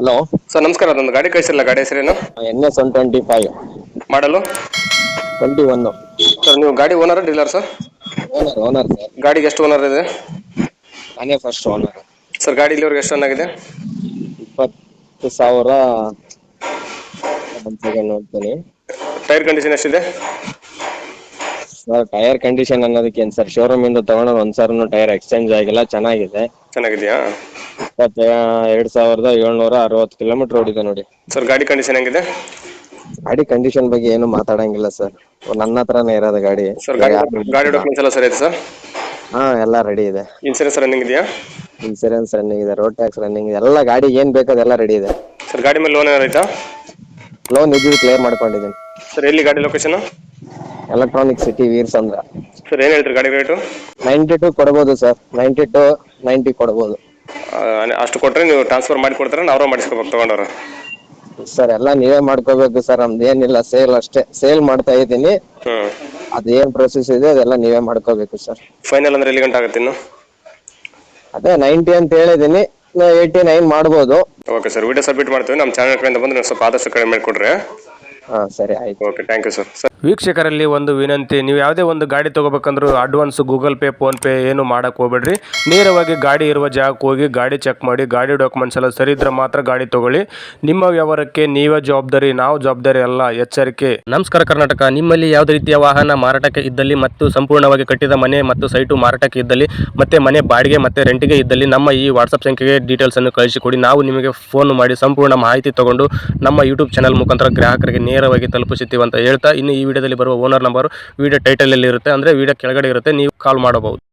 Hello. Sir ನಮಸ್ಕಾರ, ಅದೊಂದು ಗಾಡಿ ಕಳಿಸಿರಲ್ಲ, ಗಾಡಿ ಹೆಸರೇನು? NS 125 ಮಾಡಲು? 21. ಸರ್ ನೀವು ಗಾಡಿ owner dealer sir? Owner sir. ಗಾಡಿಗೆ ಎಷ್ಟು ಓನರ್ ಇದೆ? ನಾನೇ ಫಸ್ಟ್ ಓನರ್. ಸರ್ ಗಾಡಿ ಇಲ್ಲಿವರೆಗೆ ಎಷ್ಟು ರನ್ ಆಗಿದೆ? 20,000. ಒಂದು ಸೆಕೆಂಡ್ ನೋಡ್ತೀನಿ. ಟೈರ್ ಕಂಡೀಷನ್ ಎಷ್ಟಿದೆ? ಸರ್ ಟೈರ್ ಕಂಡೀಷನ್ ಅನ್ನೋದಕ್ಕೇನು ಸರ್, ಶೋರೂಮ್ ಇಂದ ತಗೊಂಡು ಒಂದ್ಸರನು ಟೈರ್ ಎಕ್ಸ್ಚೇಂಜ್ ಆಗಿಲ್ಲ, ಚೆನ್ನಾಗಿದೆ. ಚೆನ್ನಾಗಿದೆಯಾ? 22,760 ಕಿಲೋಮೀಟರ್ ಓಡಿದೆ ನೋಡಿ. ಸರ್ ಗಾಡಿ ಕಂಡೀಷನ್ ಹೆಂಗಿದೆ? ಗಾಡಿ ಕಂಡೀಷನ್ ಬಗ್ಗೆ ಏನು ಮಾತಾಡಂಗಿಲ್ಲ ಸರ್, ನನ್ನ ಹತ್ರನೇ ಇರೋದು ಗಾಡಿ. ಸರ್ ಗಾಡಿ ಡಾಕ್ಯುಮೆಂಟ್ಸ್ ಎಲ್ಲ ಸರಿ ಇದೆ ಸರ್? ಹಾ, ಎಲ್ಲ ರೆಡಿ ಇದೆ. ಇನ್ಸೂರೆನ್ಸ್ ರನ್ನಿಂಗ್ ಇದೆಯಾ? ಇನ್ಸೂರೆನ್ಸ್ ರನ್ನಿಂಗ್ ಇದೆ, ರೋಡ್ ಟ್ಯಾಕ್ಸ್ ರನ್ನಿಂಗ್ ಇದೆ, ಎಲ್ಲ ಗಾಡಿ ಏನ್ ಬೇಕದೆಲ್ಲ ರೆಡಿ ಇದೆ. ಸರ್ ಗಾಡಿ ಮೇಲೆ ಲೋನ್ ಏನಾರು ಐತಾ? ಲೋನ್ ಇದ್ದು ಕ್ಲಿಯರ್ ಮಾಡ್ಕೊಂಡಿದ್ದೀನಿ. ಸರ್ ಎಲ್ಲಿ ಗಾಡಿ location? Electronic city Veerasandra. Sir ಏನು ಹೇಳ್ತೀರಿ ಗಾಡಿ ರೇಟು? 92 ಕೊಡ್ಬೋದು ಸರ್, 90 ಕೊಡ್ಬೋದು. ಅಷ್ಟು ಕೊಟ್ಟರೆ ನೀವು ಟ್ರಾನ್ಸ್ಫರ್ ಮಾಡಿ ಕೊಡ್ತಾರೆ, ನಾವ್ರ ಮಾಡಿಸ್ಕೋಬೇಕು ತಗೊಂಡವ್ರು? ಸರ್ ಎಲ್ಲ ನೀವೇ ಮಾಡ್ಕೋಬೇಕು ಸರ್, ನಮ್ದು ಏನಿಲ್ಲ, ಸೇಲ್ ಅಷ್ಟೇ, ಸೇಲ್ ಮಾಡ್ತಾ ಇದ್ದೀನಿ. ಅದೇನ್ ಪ್ರೊಸೆಸ್ ಇದೆ ಅದೆಲ್ಲ ನೀವೇ ಮಾಡ್ಕೋಬೇಕು ಸರ್. ಫೈನಲ್ ಅಂದ್ರೆ ಎಲ್ಲಿ ಗಂಟೆ ಆಗುತ್ತೆ ಇನ್ನು? ಅದೇ 90 ಅಂತ ಹೇಳಿದೀನಿ, 89 ಮಾಡ್ಬೋದು. ಓಕೆ ಸರ್, ವಿಡಿಯೋ ಸಬ್ಮಿಟ್ ಮಾಡ್ತೀವಿ. ನಮ್ಮ ಚಾನಲ್ ಕಡೆಯಿಂದ ಬಂದ್ರೆ ಸ್ವಲ್ಪ ಆದಷ್ಟು ಕಡಿಮೆ ಮಾಡಿಕೊಡ್ರಿ. ಹಾ ಸರಿ, ಆಯ್ತು. Okay, thank you sir. ವೀಕ್ಷಕರಲ್ಲಿ ಒಂದು ವಿನಂತಿ, ನೀವು ಯಾವುದೇ ಒಂದು ಗಾಡಿ ತೊಗೋಬೇಕಂದ್ರೂ ಅಡ್ವಾನ್ಸ್ ಗೂಗಲ್ ಪೇ ಫೋನ್ಪೇ ಏನು ಮಾಡೋಕ್ಕೆ ಹೋಗ್ಬೇಡ್ರಿ. ನೇರವಾಗಿ ಗಾಡಿ ಇರುವ ಜಾಗಕ್ಕೆ ಹೋಗಿ ಗಾಡಿ ಚೆಕ್ ಮಾಡಿ, ಗಾಡಿ ಡಾಕ್ಯುಮೆಂಟ್ಸ್ ಎಲ್ಲ ಸರಿ ಇದ್ರೆ ಮಾತ್ರ ಗಾಡಿ ತೊಗೊಳ್ಳಿ. ನಿಮ್ಮ ವ್ಯವಹಾರಕ್ಕೆ ನೀವೇ ಜವಾಬ್ದಾರಿ, ನಾವು ಜವಾಬ್ದಾರಿ ಅಲ್ಲ, ಎಚ್ಚರಿಕೆ. ನಮಸ್ಕಾರ ಕರ್ನಾಟಕ. ನಿಮ್ಮಲ್ಲಿ ಯಾವುದೇ ರೀತಿಯ ವಾಹನ ಮಾರಾಟಕ್ಕೆ ಇದ್ದಲ್ಲಿ ಮತ್ತು ಸಂಪೂರ್ಣವಾಗಿ ಕಟ್ಟಿದ ಮನೆ ಮತ್ತು ಸೈಟು ಮಾರಾಟಕ್ಕೆ ಇದ್ದಲ್ಲಿ ಮತ್ತು ಮನೆ ಬಾಡಿಗೆ ಮತ್ತು ರೆಂಟಿಗೆ ಇದ್ದಲ್ಲಿ ನಮ್ಮ ಈ ವಾಟ್ಸಪ್ ಸಂಖ್ಯೆಗೆ ಡೀಟೇಲ್ಸನ್ನು ಕಳಿಸಿಕೊಡಿ. ನಾವು ನಿಮಗೆ ಫೋನ್ ಮಾಡಿ ಸಂಪೂರ್ಣ ಮಾಹಿತಿ ತಗೊಂಡು ನಮ್ಮ ಯೂಟ್ಯೂಬ್ ಚಾನಲ್ ಮುಖಾಂತರ ಗ್ರಾಹಕರಿಗೆ ನೇರವಾಗಿ ತಲುಪಿಸುತ್ತೀವಿ ಅಂತ ಹೇಳ್ತಾ, ಇನ್ನು ಈ ವಿಡಿಯೋದಲ್ಲಿ ಬರುವ ಓನರ್ ನಂಬರ್ ವಿಡಿಯೋ ಟೈಟಲ್ ಅಲ್ಲಿ ಇರುತ್ತೆ, ಅಂದ್ರೆ ವಿಡಿಯೋ ಕೆಳಗಡೆ ಇರುತ್ತೆ, ನೀವು ಕಾಲ್ ಮಾಡಬಹುದು.